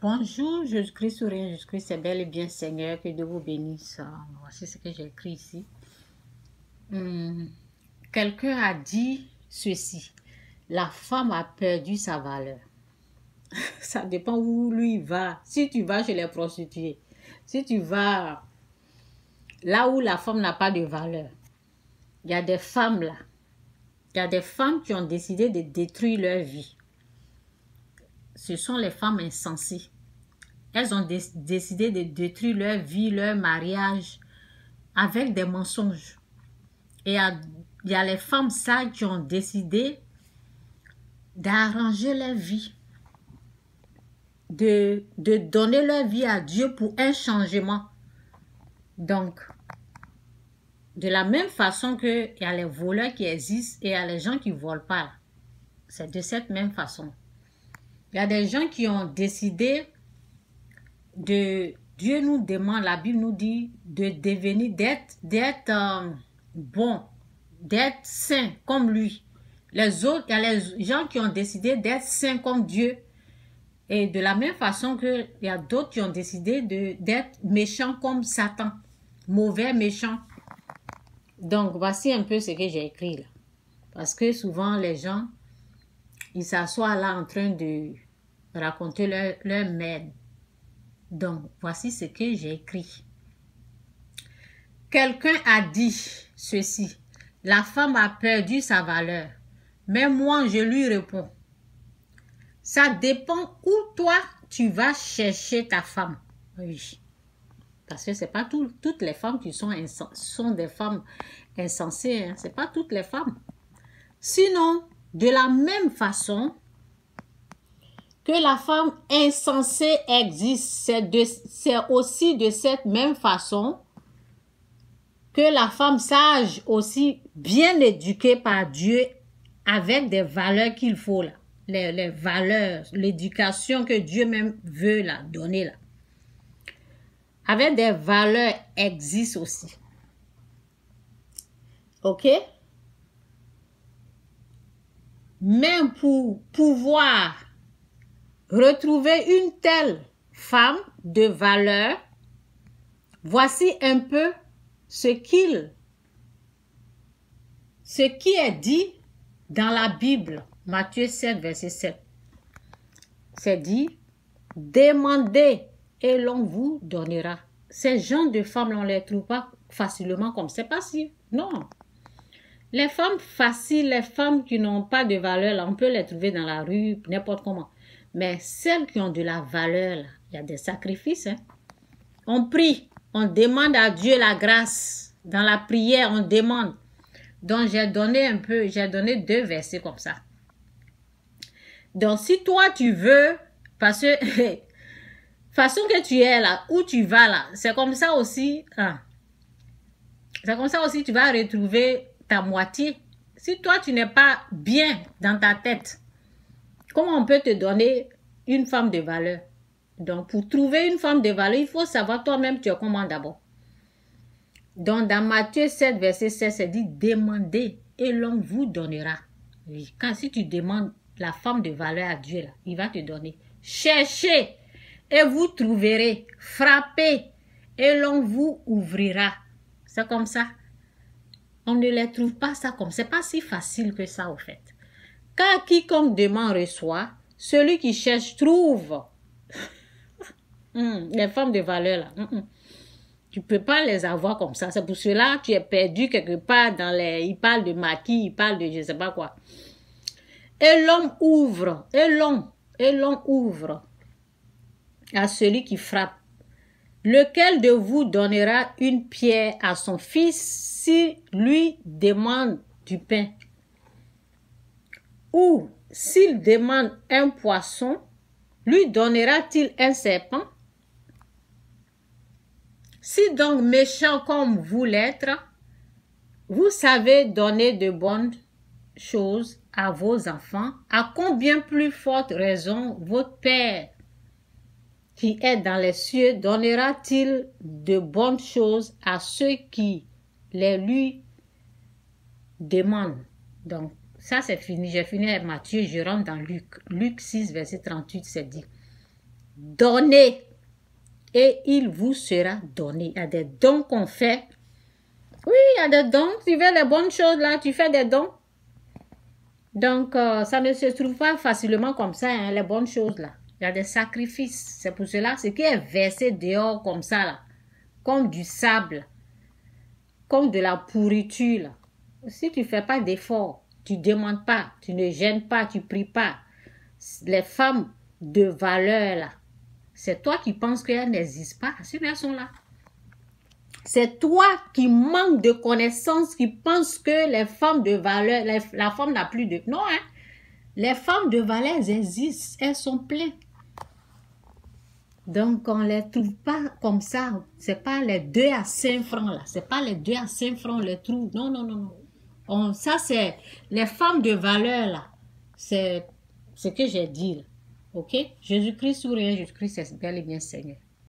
Bonjour, Jésus-Christ ou rien, Jésus-Christ, c'est bel et bien Seigneur, que Dieu vous bénisse. Voici ce que j'ai écrit ici. Quelqu'un a dit ceci, la femme a perdu sa valeur. Ça dépend où lui va. Si tu vas chez les prostituées, si tu vas là où la femme n'a pas de valeur, il y a des femmes là. Il y a des femmes qui ont décidé de détruire leur vie. Ce sont les femmes insensées. Elles ont décidé de détruire leur vie, leur mariage, avec des mensonges. Et il y a les femmes sages qui ont décidé d'arranger leur vie, de donner leur vie à Dieu pour un changement. Donc, de la même façon qu'il y a les voleurs qui existent et il y a les gens qui ne volent pas. C'est de cette même façon. Il y a des gens qui ont décidé Dieu nous demande, la Bible nous dit de devenir, d'être bon, d'être saint comme lui. Les autres, il y a les gens qui ont décidé d'être saints comme Dieu. Et de la même façon qu'il y a d'autres qui ont décidé d'être méchants comme Satan. Mauvais, méchants. Donc, voici un peu ce que j'ai écrit là. Parce que souvent, les gens, ils s'assoient là en train de raconter leur merde. Donc, voici ce que j'ai écrit. Quelqu'un a dit ceci. La femme a perdu sa valeur. Mais moi, je lui réponds. Ça dépend où toi, tu vas chercher ta femme. Oui. Parce que ce n'est pas toutes les femmes qui sont des femmes insensées. Hein. Ce n'est pas toutes les femmes. Sinon, de la même façon que la femme insensée existe, c'est aussi de cette même façon que la femme sage aussi bien éduquée par Dieu avec des valeurs qu'il faut là. Les valeurs, l'éducation que Dieu même veut là, donner là. Avec des valeurs existent aussi. Ok? Même pour pouvoir retrouver une telle femme de valeur, voici un peu ce qui est dit dans la Bible, Matthieu 7, verset 7. C'est dit, demandez et l'on vous donnera. Ces gens de femmes, on ne les trouve pas facilement comme c'est pas si. Non. Les femmes faciles, les femmes qui n'ont pas de valeur, là, on peut les trouver dans la rue, n'importe comment. Mais celles qui ont de la valeur, là, il y a des sacrifices. Hein. On prie, on demande à Dieu la grâce. Dans la prière, on demande. Donc, j'ai donné 2 versets comme ça. Donc, si toi, tu veux, parce que, façon que tu es là, où tu vas là, c'est comme ça aussi, hein. C'est comme ça aussi, tu vas retrouver ta moitié. Si toi, tu n'es pas bien dans ta tête, comment on peut te donner une femme de valeur? Donc, pour trouver une femme de valeur, il faut savoir toi-même tu es comment d'abord. Donc, dans Matthieu 7, verset 16, c'est dit, demandez et l'on vous donnera. Oui, si tu demandes la femme de valeur à Dieu, là, il va te donner. Cherchez et vous trouverez. Frappez et l'on vous ouvrira. C'est comme ça. On ne les trouve pas ça comme ça. C'est pas si facile que ça, au fait. Car quiconque demande reçoit, celui qui cherche trouve. Les femmes de valeur, là. Tu ne peux pas les avoir comme ça. C'est pour cela que tu es perdu quelque part dans les... Il parle de maquis, il parle de je ne sais pas quoi. Et l'homme ouvre, et l'homme ouvre à celui qui frappe. Lequel de vous donnera une pierre à son fils si lui demande du pain? Ou s'il demande un poisson, lui donnera-t-il un serpent? Si donc méchant comme vous l'êtes, vous savez donner de bonnes choses à vos enfants, à combien plus forte raison votre Père qui est dans les cieux donnera-t-il de bonnes choses à ceux qui les lui demandent. Donc, ça c'est fini. J'ai fini avec Matthieu, je rentre dans Luc. Luc 6, verset 38, c'est dit. donnez et il vous sera donné. Il y a des dons qu'on fait. Oui, il y a des dons. Tu fais les bonnes choses là, tu fais des dons. Donc, ça ne se trouve pas facilement comme ça, hein, les bonnes choses là. Il y a des sacrifices. C'est pour cela, ce qui est versé dehors comme ça là, comme du sable, comme de la pourriture là. Si tu ne fais pas d'efforts, tu ne demandes pas, tu ne gênes pas, tu ne pries pas, les femmes de valeur là, c'est toi qui penses qu'elles n'existent pas, si elles sont là. C'est toi qui manques de connaissances, qui penses que les femmes de valeur, la femme n'a plus de... Non, hein. Les femmes de valeur, elles existent, elles sont pleines. Donc, on ne les trouve pas comme ça. Ce n'est pas les 2 à 5 francs là. Ce n'est pas les 2 à 5 francs, on les trouve. Non, non, non, non. Ça, c'est les femmes de valeur là. C'est ce que j'ai dit là. Ok? Jésus-Christ ou rien, Jésus-Christ, c'est bel et bien Seigneur.